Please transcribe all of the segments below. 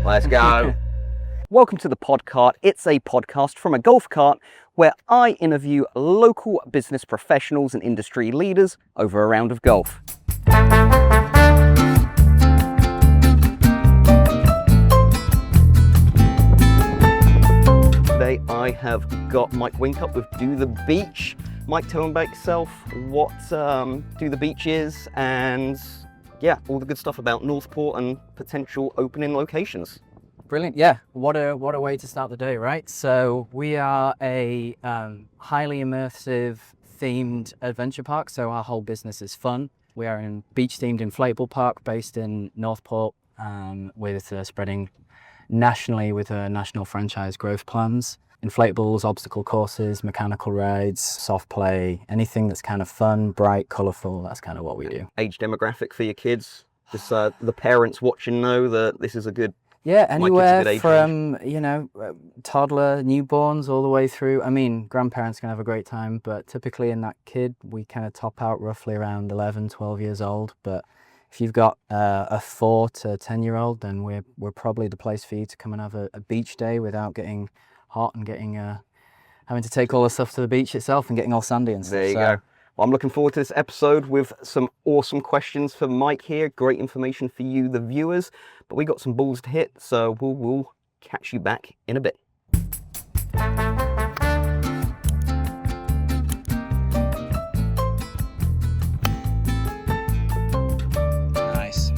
Let's go. Welcome to the Podcart. It's a podcast from a golf cart where I interview local business professionals and industry leaders over a round of golf. Today I have got Mike Whincup with Do the Beach. Mike, tell him about yourself, what Do the Beach is, and yeah, all the good stuff about Northport and potential opening locations. Brilliant. Yeah, what a way to start the day, right? So we are a highly immersive themed adventure park. So our whole business is fun. We are a beach themed inflatable park based in Northport, with spreading nationally with national franchise growth plans. Inflatables, obstacle courses, mechanical rides, soft play, anything that's kind of fun, bright, colourful. That's kind of what we do. Age demographic for your kids? Just the parents watching know that this is a good. Yeah, anywhere from, toddler, newborns, all the way through. I mean, grandparents can have a great time, but typically in that kid, we kind of top out roughly around 11, 12 years old. But if you've got a 4 to 10-year-old, then we're probably the place for you to come and have a beach day without getting hot and getting having to take all the stuff to the beach itself and getting all sandy and stuff. There you go. Well, I'm looking forward to this episode with some awesome questions for Mike here. Great information for you, the viewers. But we got some balls to hit, so we'll catch you back in a bit. Nice.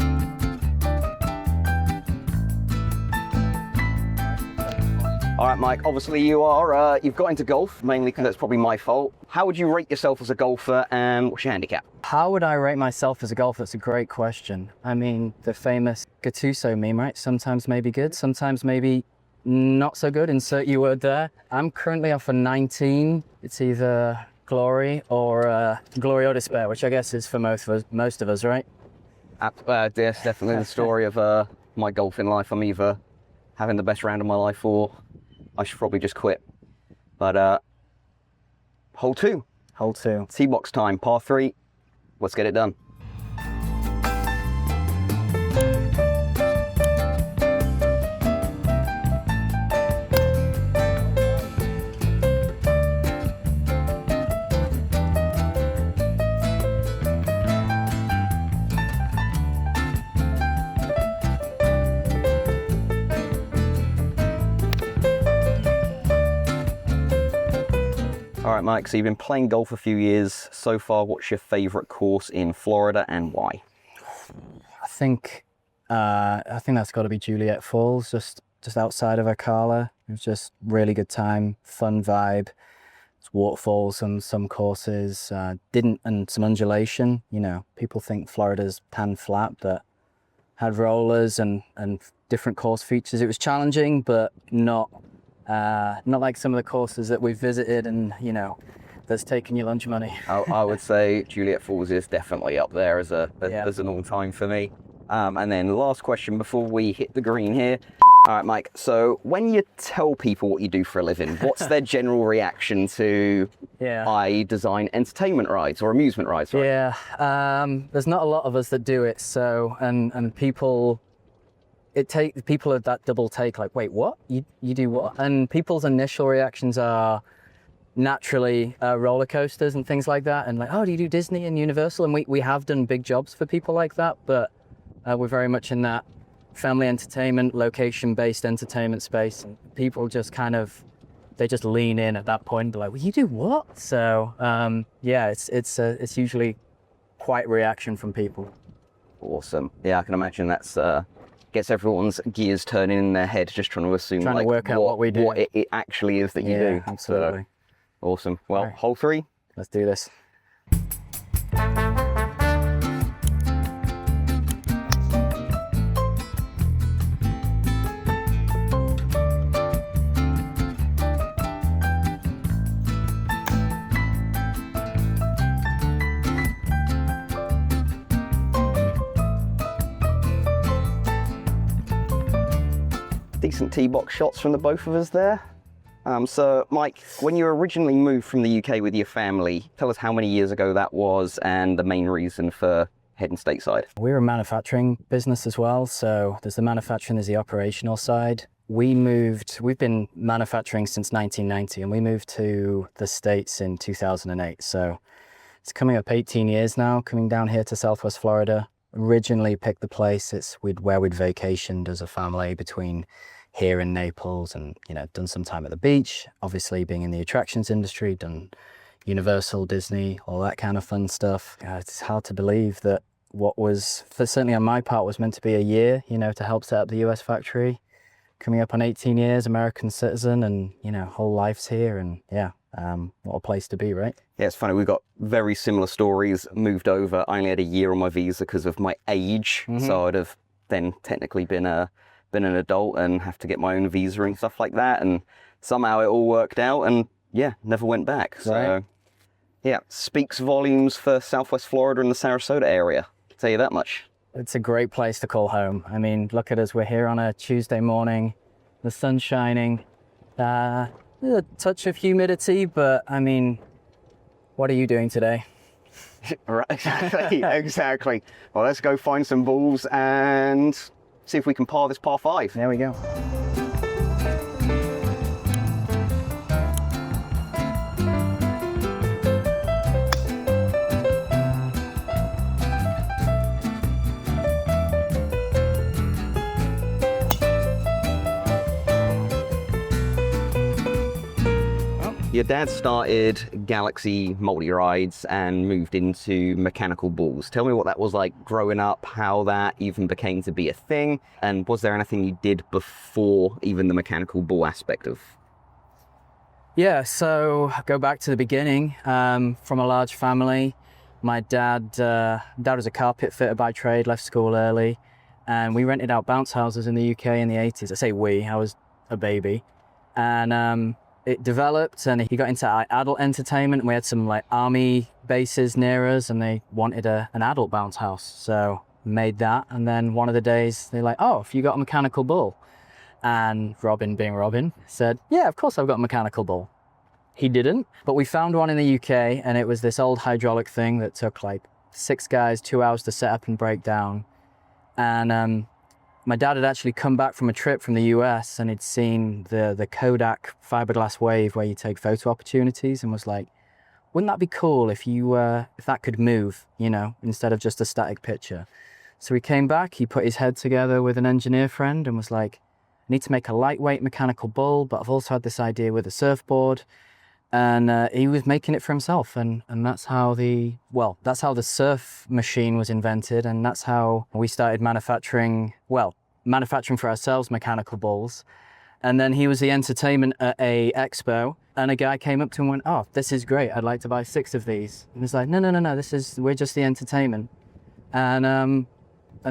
All right, Mike, obviously you've got into golf, mainly because that's probably my fault. How would you rate yourself as a golfer, and what's your handicap? How would I rate myself as a golfer? That's a great question. I mean, the famous Gattuso meme, right? Sometimes maybe good, sometimes maybe not so good. Insert your word there. I'm currently off a 19. It's either glory or glory or despair, which I guess is for most of us, right? That's definitely the story of my golfing life. I'm either having the best round of my life or I should probably just quit. But hole two. Hole two. Tee box time, par 3. Let's get it done. All right, Mike, so you've been playing golf a few years so far. What's your favorite course in Florida and why? I think that's got to be Juliete Falls, just outside of Ocala. It was just really good time, fun vibe. It's waterfalls on some courses, and some undulation. You know, people think Florida's pan flat, but had rollers and different course features. It was challenging, but not like some of the courses that we've visited and, that's taking your lunch money. I would say Juliete Falls is definitely up there as an all-time for me. And then last question before we hit the green here. All right, Mike, so when you tell people what you do for a living, what's their general reaction to I design entertainment rides or amusement rides? Right? Yeah, there's not a lot of us that do it, so, and people... people have that double take, like, wait, what? You do what? And people's initial reactions are naturally roller coasters and things like that. And like, oh, do you do Disney and Universal? And we have done big jobs for people like that, but we're very much in that family entertainment, location-based entertainment space. And people just they just lean in at that point and be like, well, you do what? So it's usually quite reaction from people. Awesome. Yeah, I can imagine that's... gets everyone's gears turning in their head, just trying to assume to work out what we do, what it actually is that you do. Absolutely. So, awesome. Well, right. Hole 3. Let's do this. decent tee-box shots from the both of us there. So Mike, when you originally moved from the UK with your family, tell us how many years ago that was and the main reason for heading stateside. We're a manufacturing business as well, so there's the manufacturing, there's the operational side. We've been manufacturing since 1990, and we moved to the States in 2008. So it's coming up 18 years now, coming down here to Southwest Florida. Originally picked the place, it's where we'd vacationed as a family between here in Naples, and done some time at the beach, obviously being in the attractions industry, done Universal, Disney, all that kind of fun stuff. It's hard to believe that what was, certainly on my part, was meant to be a year, to help set up the US factory, coming up on 18 years, American citizen, and whole life's here, and what a place to be, right? Yeah, it's funny, we've got very similar stories. Moved over, I only had a year on my visa because of my age, so I'd have then technically been an adult and have to get my own visa and stuff like that, and somehow it all worked out, and never went back. So right. Yeah, speaks volumes for Southwest Florida and the Sarasota area, I'll tell you that much. It's a great place to call home. I mean, look at us, we're here on a Tuesday morning, the sun's shining, there's a touch of humidity, but I mean, what are you doing today? Right, exactly. Well, let's go find some balls and see if we can par this par 5. There we go. Your dad started Galaxy multi-rides and moved into mechanical balls. Tell me what that was like growing up, how that even became to be a thing, and was there anything you did before even the mechanical ball aspect of? Yeah, so go back to the beginning. From a large family, my dad was a carpet fitter by trade, left school early, and we rented out bounce houses in the UK in the 80s. I say we, I was a baby, and it developed, and he got into adult entertainment. We had some army bases near us, and they wanted an adult bounce house. So made that, and then one of the days they're like, "Oh, have you got a mechanical bull?" And Robin, being Robin, said, "Yeah, of course I've got a mechanical bull." He didn't, but we found one in the UK, and it was this old hydraulic thing that took 6 guys 2 hours to set up and break down. And my dad had actually come back from a trip from the US, and he'd seen the Kodak fiberglass wave where you take photo opportunities, and was like, wouldn't that be cool if that could move, instead of just a static picture? So he came back, he put his head together with an engineer friend and was like, I need to make a lightweight mechanical bull, but I've also had this idea with a surfboard. And he was making it for himself, and that's how the surf machine was invented, and that's how we started manufacturing for ourselves mechanical bulls. And then he was the entertainment at a expo, and a guy came up to him and went, "Oh, this is great, I'd like to buy 6 of these." And he's like, no, we're just the entertainment. And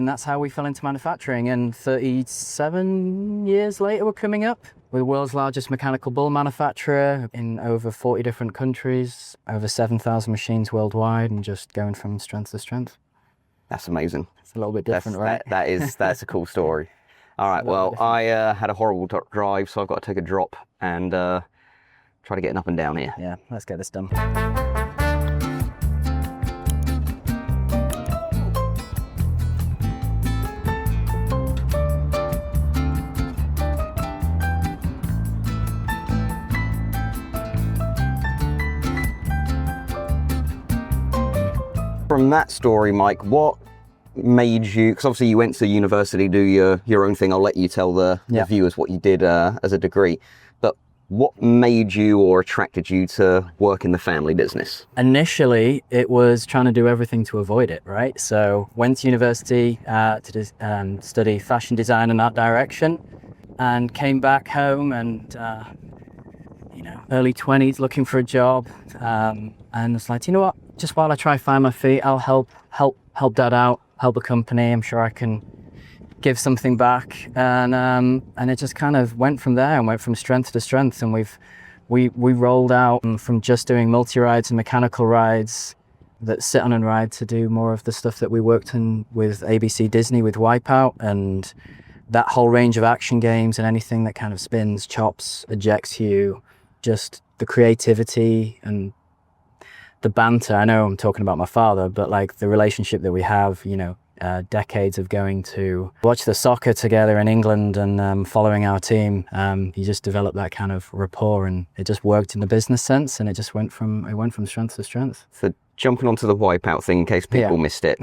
that's how we fell into manufacturing, and 37 years later we're coming up. We're the world's largest mechanical bull manufacturer in over 40 different countries, over 7,000 machines worldwide, and just going from strength to strength. That's amazing. It's a little bit different, right? That's a cool story. All right, well, I had a horrible drive, so I've got to take a drop and try to get up and down here. Yeah, let's get this done. From that story, Mike, what made you, because obviously you went to university, do your own thing, I'll let you tell the viewers what you did as a degree, but what made you or attracted you to work in the family business? Initially, it was trying to do everything to avoid it, right? So went to university to study fashion design and art direction, and came back home and, early 20s looking for a job, and it's like, you know what? Just while I try find my feet, I'll help Dad out, help a company. I'm sure I can give something back, and it just kind of went from there and went from strength to strength. And we rolled out from just doing multi-rides and mechanical rides that sit on and ride to do more of the stuff that we worked in with ABC Disney with Wipeout, and that whole range of action games and anything that kind of spins, chops, ejects you, just the creativity and the banter. I know I'm talking about my father, but like the relationship that we have, you know, decades of going to watch the soccer together in England and following our team, you just develop that kind of rapport, and it just worked in the business sense, and it just went from strength to strength. So jumping onto the Wipeout thing, in case people missed it,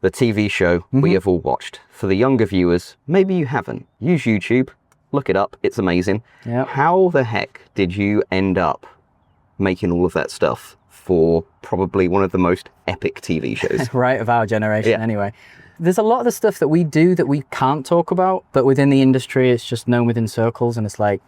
the TV show we have all watched. For the younger viewers, maybe you haven't. Use YouTube, look it up, it's amazing. Yep. How the heck did you end up making all of that stuff for probably one of the most epic TV shows? Right, of our generation anyway. There's a lot of the stuff that we do that we can't talk about, but within the industry it's just known within circles, and it's like,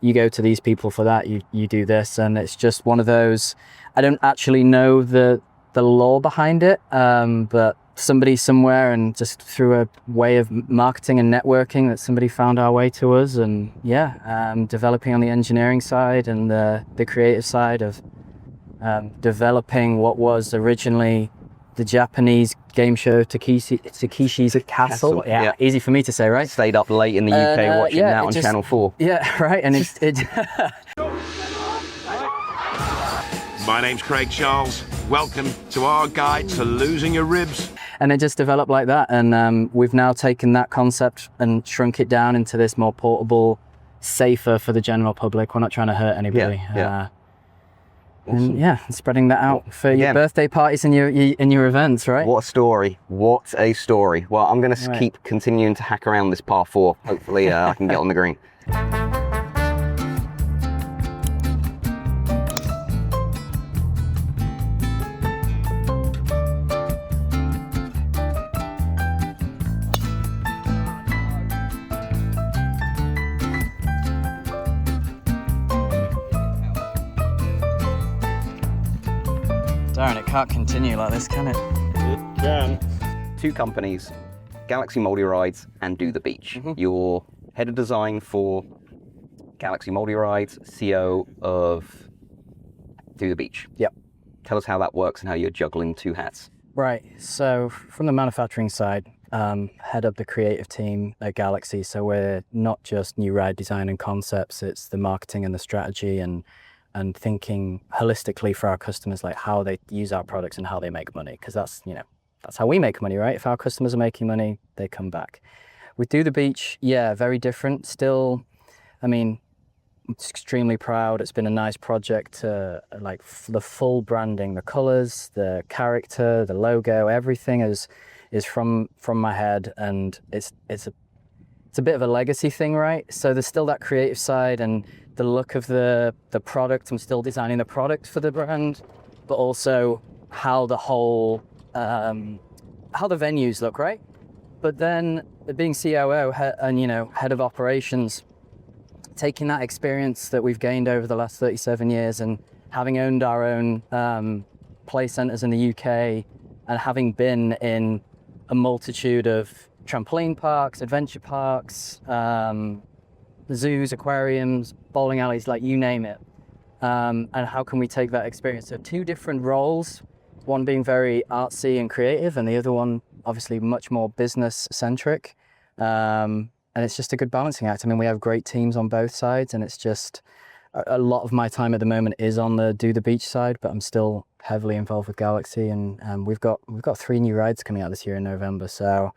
you go to these people for that, you do this, and it's just one of those, I don't actually know the lore behind it, but somebody somewhere, and just through a way of marketing and networking, that somebody found our way to us, and developing on the engineering side and the creative side of developing what was originally the Japanese game show Takeshi's Castle. Yeah, easy for me to say, right? Stayed up late in the UK watching that on Channel 4. Yeah, right, and it My name's Craig Charles. Welcome to our guide to losing your ribs. And it just developed like that, and we've now taken that concept and shrunk it down into this more portable, safer for the general public. We're not trying to hurt anybody. Awesome. And spreading that out for your birthday parties and your events, right? What a story. What a story. Well, I'm going to keep continuing to hack around this par 4. Hopefully I can get on the green. Darren, it can't continue like this, can it? It can. 2 companies, Galaxy Multi Rides and Do the Beach. You're head of design for Galaxy Multi Rides, CEO of Do the Beach. Yep. Tell us how that works and how you're juggling 2 hats. Right, so from the manufacturing side, head up the creative team at Galaxy, so we're not just new ride design and concepts, it's the marketing and the strategy and thinking holistically for our customers, like how they use our products and how they make money, because that's how we make money, right? If our customers are making money, they come back. With Do the Beach, very different. Still, I mean, I'm extremely proud. It's been a nice project to the full branding, the colors, the character, the logo, everything is from my head, and it's a bit of a legacy thing, right? So there's still that creative side and the look of the product. I'm still designing the product for the brand, but also how the whole how the venues look, right? But then being COO and head of operations, taking that experience that we've gained over the last 37 years and having owned our own play centers in the UK and having been in a multitude of trampoline parks, adventure parks, zoos, aquariums, bowling alleys, like you name it. And how can we take that experience? So 2 different roles, one being very artsy and creative, and the other one obviously much more business centric. And it's just a good balancing act. I mean, we have great teams on both sides, and it's just a lot of my time at the moment is on the Do the Beach side, but I'm still heavily involved with Galaxy, and we've got 3 new rides coming out this year in November, so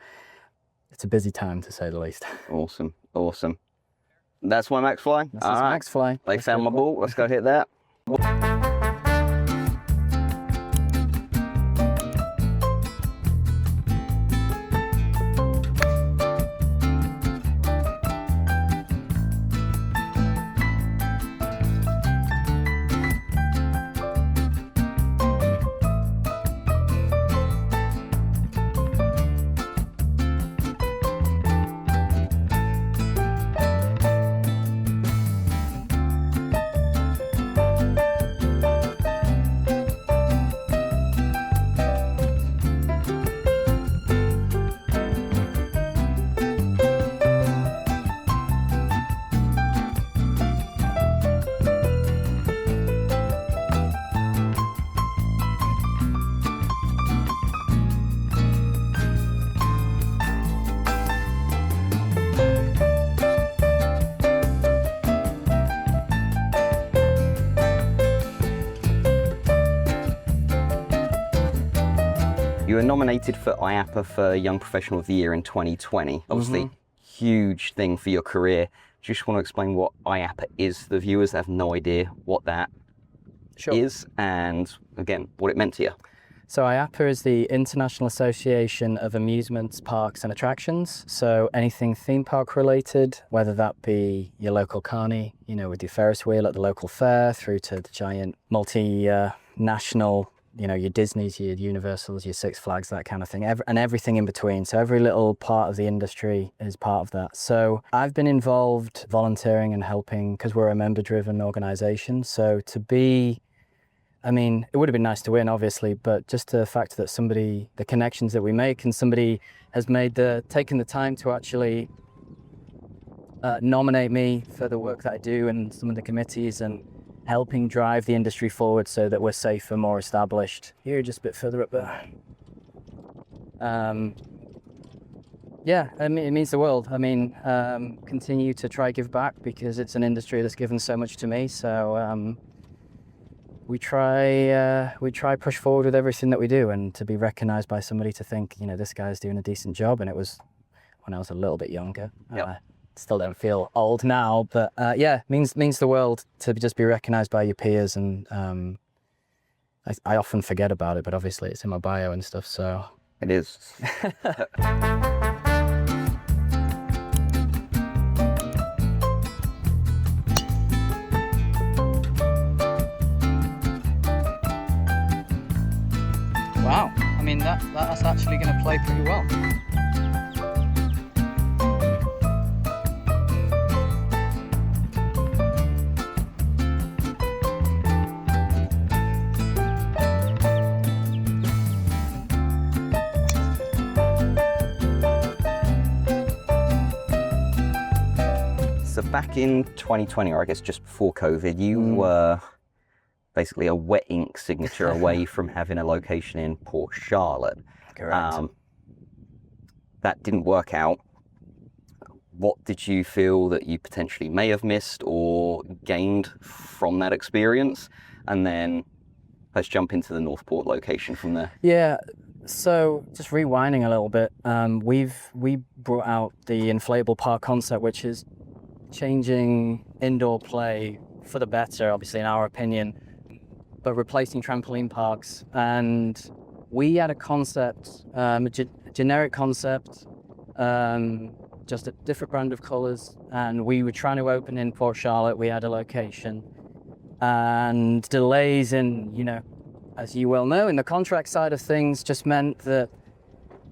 it's a busy time to say the least. Awesome. That's my Max Fly. That's Max Fly. They found my ball. Let's go hit that. You were nominated for IAAPA for Young Professional of the Year in 2020. Obviously, huge thing for your career. Just want to explain what IAAPA is. The viewers have no idea what that is, and again, what it meant to you. So IAAPA is the International Association of Amusements, Parks and Attractions. So anything theme park related, whether that be your local carny, you know, with your Ferris wheel at the local fair, through to the giant multinational, you know, your Disneys, your Universals, your Six Flags, that kind of thing, and everything in between. So every little part of the industry is part of that. So I've been involved volunteering and helping because we're a member-driven organization. So to be, I mean, it would have been nice to win, obviously, but just the fact that somebody, the connections that we make, and somebody has taken the time to actually nominate me for the work that I do and some of the committees, and helping drive the industry forward so that we're safer, more established. Here, just a bit further up there. Yeah, I mean, it means the world. I mean, continue to try give back because it's an industry that's given so much to me. So we try push forward with everything that we do, and to be recognized by somebody to think, you know, this guy's doing a decent job. And it was when I was a little bit younger. Still don't feel old now, but yeah, means the world to just be recognized by your peers. And I often forget about it, but obviously it's in my bio and stuff, so. It is. Wow, I mean, that's actually going to play pretty well. So back in 2020, or I guess just before COVID, you were basically a wet ink signature away from having a location in Port Charlotte. Correct. That didn't work out. What did you feel that you potentially may have missed or gained from that experience? And then let's jump into the Northport location from there. Yeah, so just rewinding a little bit, we brought out the Inflatable park concept, which is changing indoor play for the better, obviously in our opinion, but replacing trampoline parks. And we had a concept, a generic concept, just a different brand of colors, and we were trying to open in Port Charlotte. We had a location, and delays in, you know, as you well know, in the contract side of things just meant that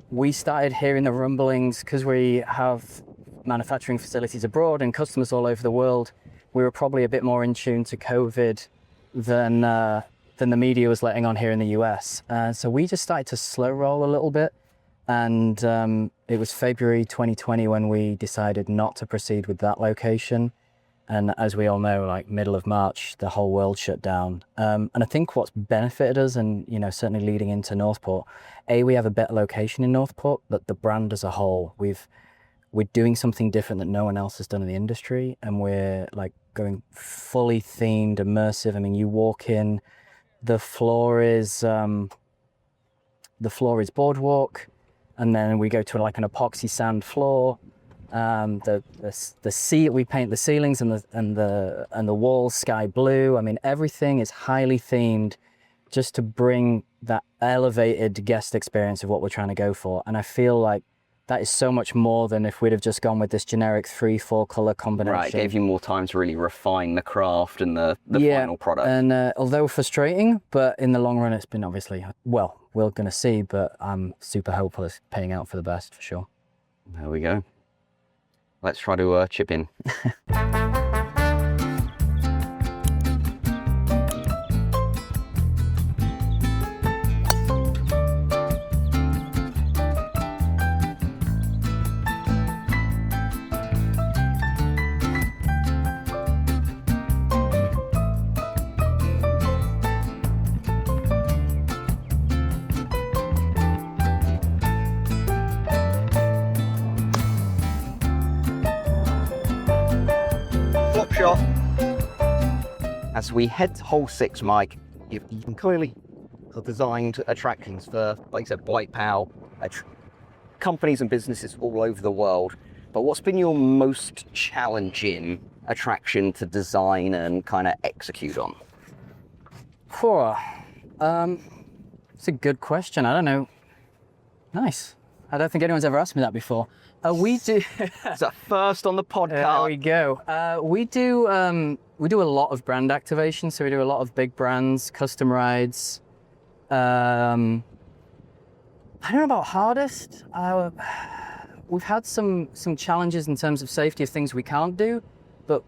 we started hearing the rumblings, because we have manufacturing facilities abroad and customers all over the world. We were probably a bit more in tune to COVID than the media was letting on here in the US. So we just started to slow roll a little bit. And it was February 2020 when we decided not to proceed with that location. And as we all know, like middle of March, the whole world shut down. And I think what's benefited us, and you know, certainly leading into Northport, we have a better location in Northport, but the brand as a whole, we're doing something different that no one else has done in the industry, and we're like going fully themed, immersive. I mean, you walk in, the floor is boardwalk, and then we go to like an epoxy sand floor. We paint the ceilings and the walls sky blue. I mean, everything is highly themed, just to bring that elevated guest experience of what we're trying to go for. And I feel like that is so much more than if we'd have just gone with this generic 3-4 color combination. Right, gave you more time to really refine the craft and the final product. And although frustrating, but in the long run, it's been obviously, well, we're going to see, but I'm super hopeful it's paying out for the best, for sure. There we go. Let's try to chip in. As we head to hole 6, Mike, you can clearly I've designed attractions for, like I said, Wipeout, companies and businesses all over the world. But what's been your most challenging attraction to design and kind of execute on? It's a good question. I don't know. Nice. I don't think anyone's ever asked me that before. We do. Is that first on the podcast? There we go. We do a lot of brand activation. So we do a lot of big brands, custom rides. I don't know about hardest. We've had some challenges in terms of safety of things we can't do, but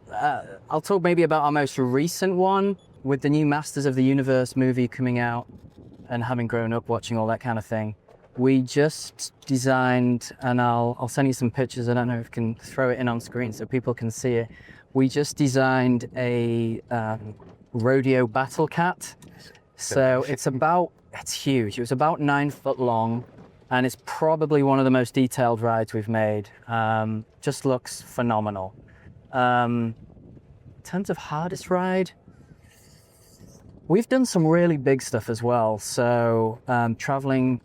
I'll talk maybe about our most recent one with the new Masters of the Universe movie coming out, and having grown up watching all that kind of thing. We just designed, and I'll send you some pictures. I don't know if I can throw it in on screen so people can see it. We just designed a rodeo battle cat. So it's huge. It was about 9 foot long, and it's probably one of the most detailed rides we've made. Just looks phenomenal. In terms of hardest ride, we've done some really big stuff as well. So traveling,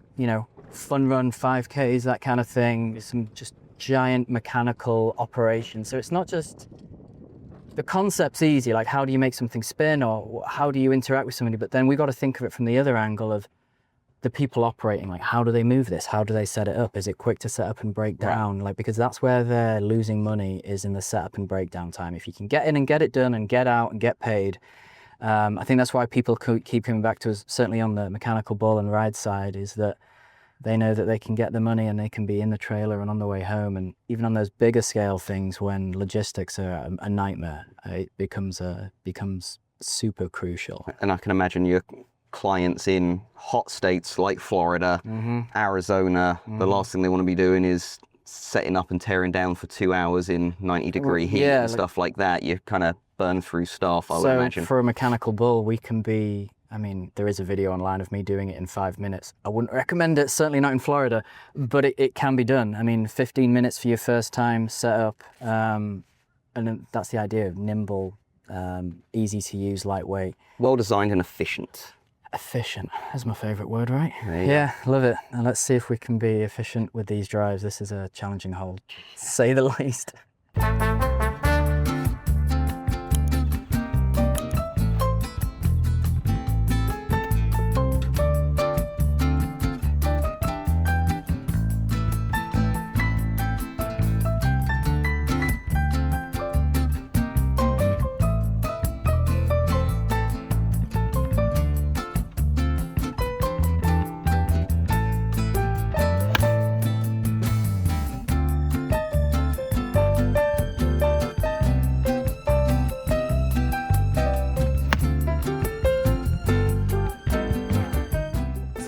fun run 5Ks, that kind of thing, some just giant mechanical operations. So it's not just, the concept's easy, like how do you make something spin or how do you interact with somebody, but then we got to think of it from the other angle of the people operating, like how do they move this? How do they set it up? Is it quick to set up and break down? Right. Like, because that's where they're losing money, is in the setup and breakdown time. If you can get in and get it done and get out and get paid, I think that's why people keep coming back to us, certainly on the mechanical bull and ride side, is that they know that they can get the money and they can be in the trailer and on the way home. And even on those bigger scale things, when logistics are a nightmare, it becomes super crucial. And I can imagine your clients in hot states like Florida, Arizona, the last thing they want to be doing is setting up and tearing down for 2 hours in 90-degree heat and stuff like that. You kind of burn through staff, I would imagine. So for a mechanical bull, we can be, there is a video online of me doing it in 5 minutes. I wouldn't recommend it, certainly not in Florida, but it can be done. 15 minutes for your first time setup, and that's the idea of nimble, easy to use, lightweight. Well designed and efficient. Efficient, that's my favorite word, right? Yeah, love it. And let's see if we can be efficient with these drives. This is a challenging hole, to say the least.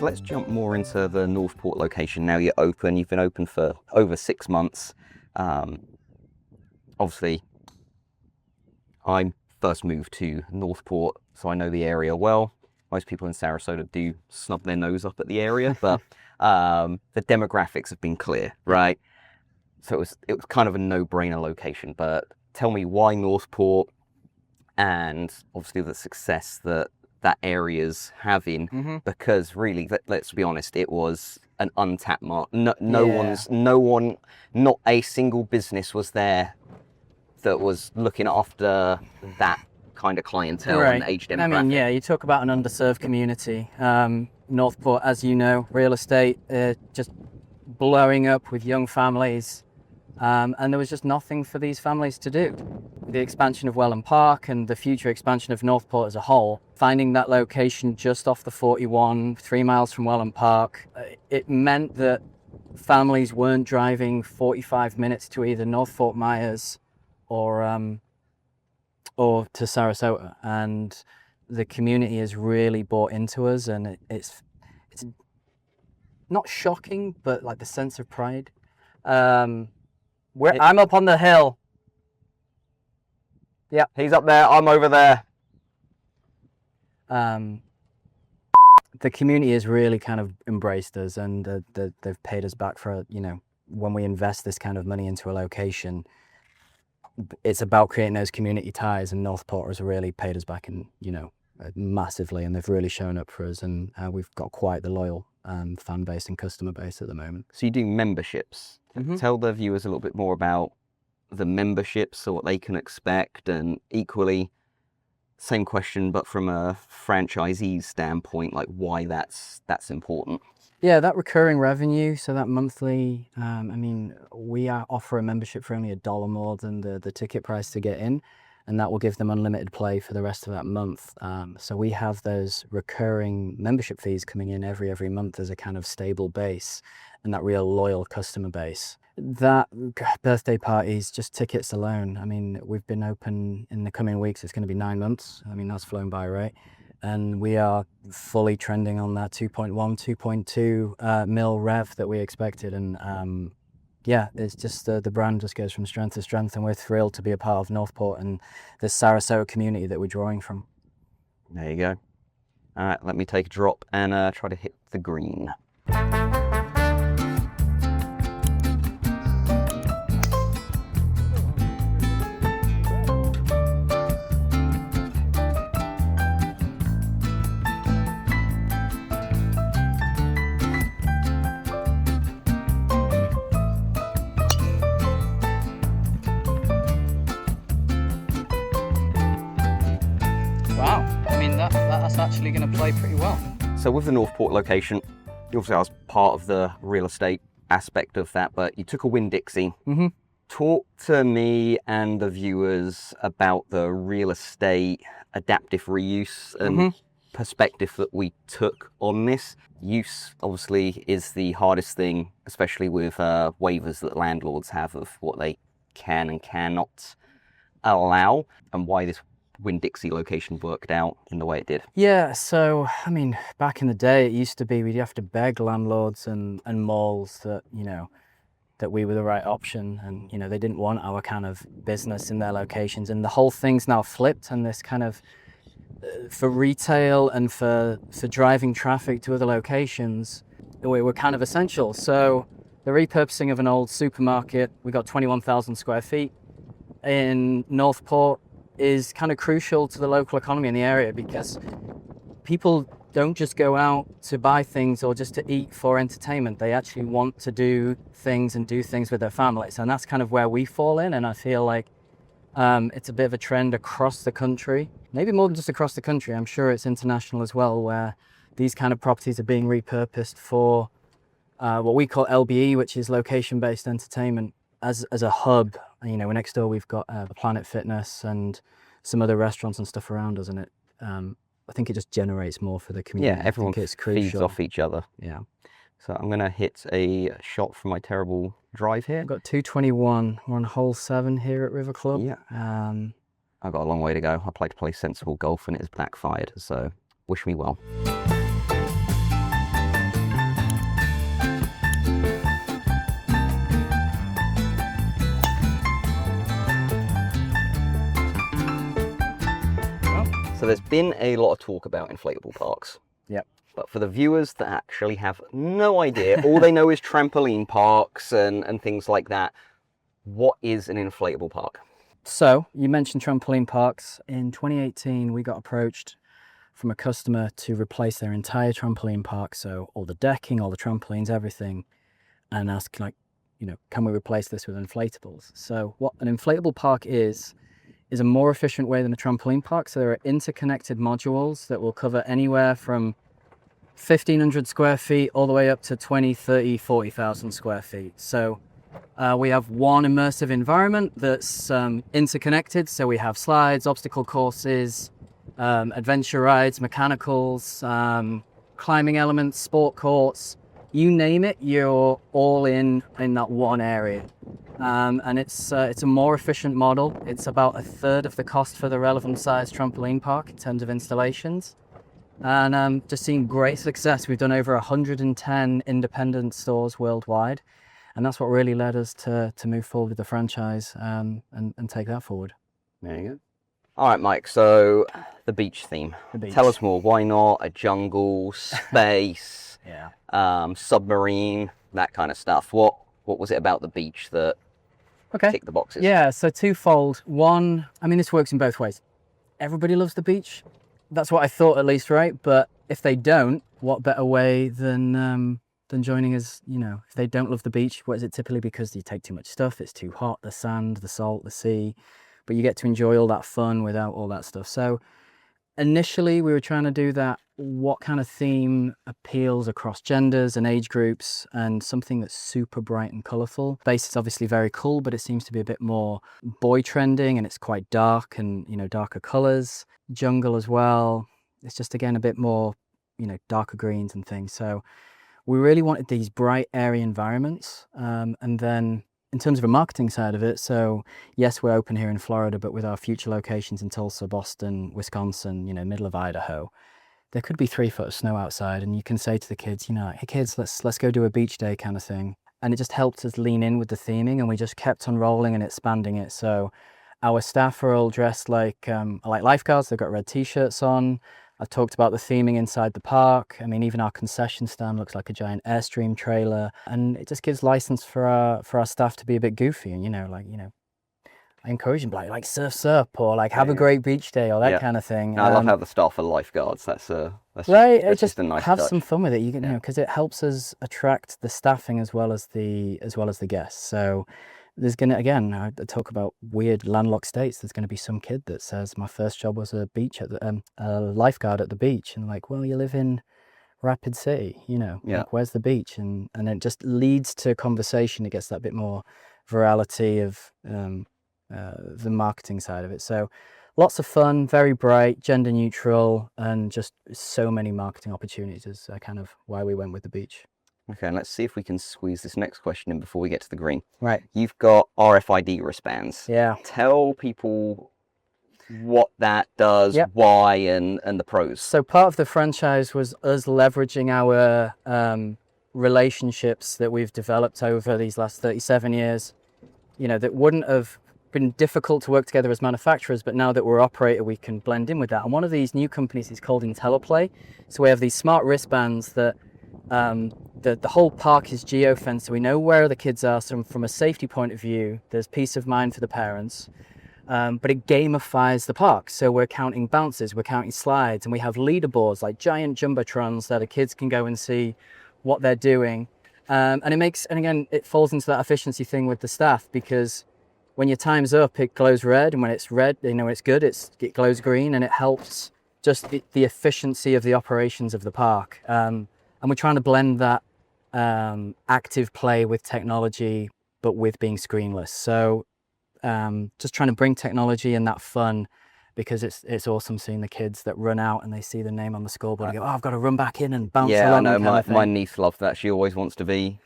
Let's jump more into the Northport location. Now you're open, you've been open for over 6 months. Obviously, I first moved to Northport, so I know the area well. Most people in Sarasota do snub their nose up at the area, but the demographics have been clear, right? So it was kind of a no-brainer location, but tell me why Northport, and obviously the success that area's having, because really, let's be honest, it was an untapped market. Not a single business was there that was looking after that kind of clientele and age demographic. You talk about an underserved community. Northport, as you know, real estate just blowing up with young families. And there was just nothing for these families to do. The expansion of Welland Park and the future expansion of Northport as a whole, finding that location just off the 41, 3 miles from Welland Park, it meant that families weren't driving 45 minutes to either North Fort Myers or to Sarasota. And the community has really bought into us, and it's not shocking, but like the sense of pride. I'm up on the hill. Yeah, he's up there. I'm over there. The community has really kind of embraced us, and they've paid us back for, when we invest this kind of money into a location, it's about creating those community ties, and Northport has really paid us back in, massively, and they've really shown up for us, and we've got quite the loyal fan base and customer base at the moment. So you do memberships. Tell the viewers a little bit more about the memberships, so what they can expect, and equally, same question, but from a franchisee's standpoint, like why that's important. Yeah, that recurring revenue, so that monthly, I mean, we offer a membership for only $1 more than the ticket price to get in, and that will give them unlimited play for the rest of that month. So we have those recurring membership fees coming in every month as a kind of stable base, and that real loyal customer base. That birthday parties, just tickets alone, I mean, we've been open in the coming weeks, it's going to be 9 months. I mean, that's flown by, right? And we are fully trending on that 2.1, 2.2 mil rev that we expected. And yeah, it's just the brand just goes from strength to strength, and we're thrilled to be a part of Northport and the Sarasota community that we're drawing from. There you go. All right, let me take a drop and try to hit the green. That's actually going to play pretty well. So with the Northport location, obviously I was part of the real estate aspect of that, but you took a Winn-Dixie. Talk to me and the viewers about the real estate adaptive reuse and perspective that we took on this. Use obviously is the hardest thing, especially with waivers that landlords have of what they can and cannot allow, and why this Winn-Dixie location worked out in the way it did. Yeah, so I mean, back in the day, it used to be we'd have to beg landlords and malls that, you know, that we were the right option, and, you know, they didn't want our kind of business in their locations, and the whole thing's now flipped, and this kind of for retail and for driving traffic to other locations, we're kind of essential. So the repurposing of an old supermarket, we got 21,000 square feet in Northport, is kind of crucial to the local economy in the area, because people don't just go out to buy things or just to eat for entertainment. They actually want to do things and do things with their families, and that's kind of where we fall in. And I feel like it's a bit of a trend across the country, maybe more than just across the country. I'm sure it's international as well, where these kind of properties are being repurposed for what we call LBE, which is location-based entertainment, as a hub. You know, next door we've got Planet Fitness and some other restaurants and stuff around us, and it I think it just generates more for the community. Yeah, everyone feeds off each other. Yeah. So I'm gonna hit a shot from my terrible drive here. I've got 221. We're on hole 7 here at River Club. Yeah. I've got a long way to go. I like to play sensible golf and it has backfired, so wish me well. So there's been a lot of talk about inflatable parks. Yep. But for the viewers that actually have no idea, all they know is trampoline parks and things like that, what is an inflatable park? So you mentioned trampoline parks. In 2018, we got approached from a customer to replace their entire trampoline park. So all the decking, all the trampolines, everything, and ask, like, you know, can we replace this with inflatables? So what an inflatable park is a more efficient way than a trampoline park. So there are interconnected modules that will cover anywhere from 1,500 square feet all the way up to 20, 30, 40,000 square feet. So we have one immersive environment that's interconnected. So we have slides, obstacle courses, adventure rides, mechanicals, climbing elements, sport courts, you name it, you're all in that one area. And it's a more efficient model. It's about 1/3 of the cost for the relevant size trampoline park in terms of installations. And just seeing great success. We've done over 110 independent stores worldwide. And that's what really led us to move forward with the franchise and take that forward. There you go. All right, Mike, so the beach theme. The beach. Tell us more. Why not a jungle, space, submarine, that kind of stuff? What was it about the beach that ticked the boxes? Yeah, so twofold. One, I mean, this works in both ways. Everybody loves the beach. that's what I thought at least, right? But if they don't, what better way than joining us? You know, if they don't love the beach, what is it typically? Because you take too much stuff, it's too hot, the sand, the salt, the sea, but you get to enjoy all that fun without all that stuff. So initially we were trying to do that, what kind of theme appeals across genders and age groups, and something that's super bright and colorful. Base is obviously very cool, but it seems to be a bit more boy trending, and it's quite dark and, you know, darker colors. Jungle as well, it's just again a bit more, you know, darker greens and things. So we really wanted these bright, airy environments. And then in terms of a marketing side of it, so yes, we're open here in Florida, but with our future locations in Tulsa, Boston, Wisconsin, you know, middle of Idaho, there could be 3 foot of snow outside, and you can say to the kids, you know, hey kids, let's go do a beach day kind of thing. And it just helped us lean in with the theming, and we just kept on rolling and expanding it. So our staff are all dressed like lifeguards. They've got red t-shirts on. I've talked about the theming inside the park. I mean, even our concession stand looks like a giant Airstream trailer, and it just gives license for our staff to be a bit goofy. And, you know, I encourage them, like surf's up, or like have a great beach day, or that kind of thing. I love how the staff are lifeguards. That's right. That's just a nice have touch. some fun with it. You know, because it helps us attract the staffing as well as the guests. So there's gonna, again, I talk about weird landlocked states. There's gonna be some kid that says, my first job was a lifeguard at the beach, and like, well, you live in Rapid City, you know, like, where's the beach? And it just leads to conversation. It gets that bit more virality of the marketing side of it. So lots of fun, very bright, gender neutral, and just so many marketing opportunities is kind of why we went with the beach. Okay, and let's see if we can squeeze this next question in before we get to the green. Right. You've got RFID wristbands. Yeah. Tell people what that does, why, and the pros. So part of the franchise was us leveraging our relationships that we've developed over these last 37 years, you know, that wouldn't have been difficult to work together as manufacturers, but now that we're operator, we can blend in with that. And one of these new companies is called IntelliPlay. So we have these smart wristbands that the whole park is geo-fenced, so we know where the kids are. So from a safety point of view, there's peace of mind for the parents, but it gamifies the park. So we're counting bounces, we're counting slides, and we have leaderboards, like giant jumbotrons that the kids can go and see what they're doing. And again, it falls into that efficiency thing with the staff, because when your time's up, it glows red, and when it's red, you know, it's good, it glows green, and it helps just the efficiency of the operations of the park. And we're trying to blend that active play with technology, but with being screenless. So just trying to bring technology and that fun, because it's awesome seeing the kids that run out and they see the name on the scoreboard and go, oh, I've got to run back in and bounce along. Yeah, I know, my niece loves that. She always wants to be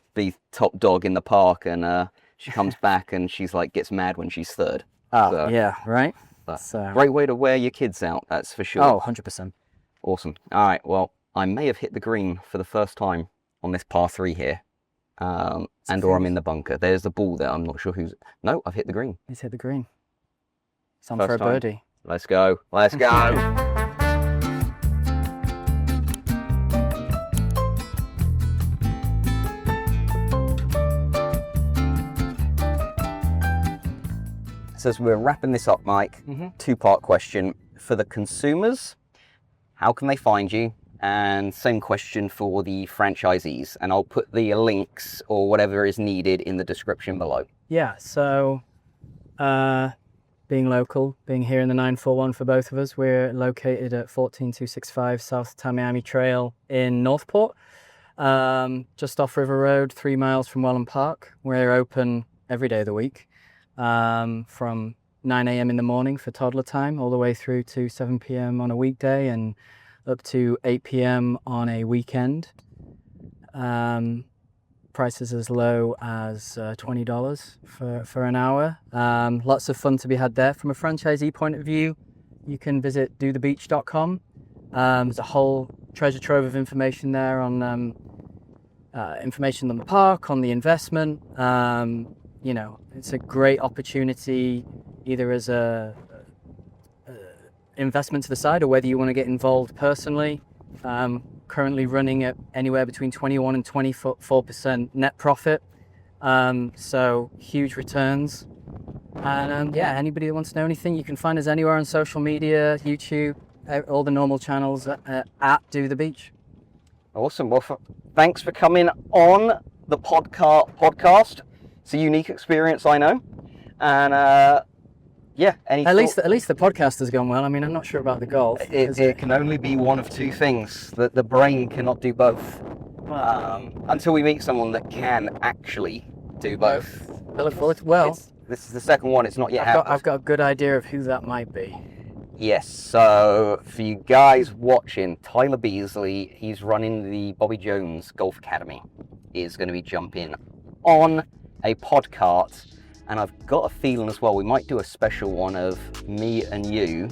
top dog in the park, and she comes back and she's like, gets mad when she's third. So, yeah, right? So, great way to wear your kids out, that's for sure. Oh, 100%. Awesome. All right, well, I may have hit the green for the first time on this par 3 here, or I'm in the bunker. There's the ball there. I'm not sure who's... No, I've hit the green. He's hit the green. It's on first for a time. birdie. Let's go. Let's go. So as we're wrapping this up, Mike, two-part question. For the consumers, how can they find you? And same question for the franchisees. And I'll put the links or whatever is needed in the description below. Yeah, so being local, being here in the 941 for both of us, we're located at 14265 South Tamiami Trail in Northport, just off River Road, 3 miles from Welland Park. We're open every day of the week, from 9 a.m. in the morning for toddler time all the way through to 7 p.m. on a weekday and up to 8 p.m. on a weekend. Prices as low as $20 for an hour. Lots of fun to be had there. From a franchisee point of view, you can visit dothebeach.com. There's a whole treasure trove of information there on information on the park, on the investment. You know, it's a great opportunity either as a investment to the side or whether you want to get involved personally. Currently running at anywhere between 21 and 24% net profit. So huge returns. And yeah, anybody that wants to know anything, you can find us anywhere on social media, YouTube, all the normal channels at Do the Beach. Awesome. Well, thanks for coming on the podcast. It's a unique experience, I know. And yeah, at least the podcast has gone well. I mean, I'm not sure about the golf. It can only be one of two things. That the brain cannot do both. Until we meet someone that can actually do both. I look forward to, well, this is the second one. It's not yet happened. I've got a good idea of who that might be. Yes, so for you guys watching, Tyler Beasley, he's running the Bobby Jones Golf Academy, is going to be jumping on a podcast, and I've got a feeling as well we might do a special one of me and you.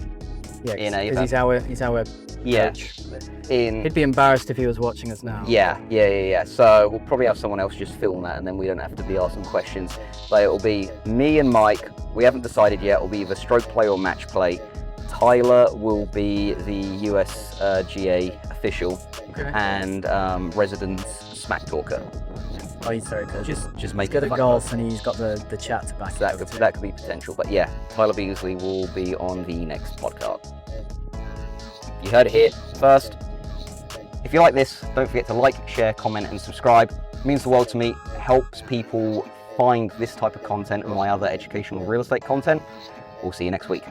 Yeah, because he's our coach. He'd be embarrassed if he was watching us now. Yeah. So we'll probably have someone else just film that, and then we don't have to be asking questions. But it'll be me and Mike. We haven't decided yet. It'll be either stroke play or match play. Tyler will be the USGA official, and resident smack talker. Oh, he's very good. Just make he's good at golf, and he's got the chat to back it. That could be potential. But yeah, Tyler Beasley will be on the next podcast. You heard it here first. If you like this, don't forget to like, share, comment, and subscribe. It means the world to me. It helps people find this type of content and my other educational real estate content. We'll see you next week.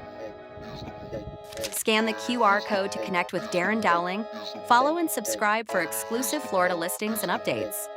Scan the QR code to connect with Darren Dowling. Follow and subscribe for exclusive Florida listings and updates.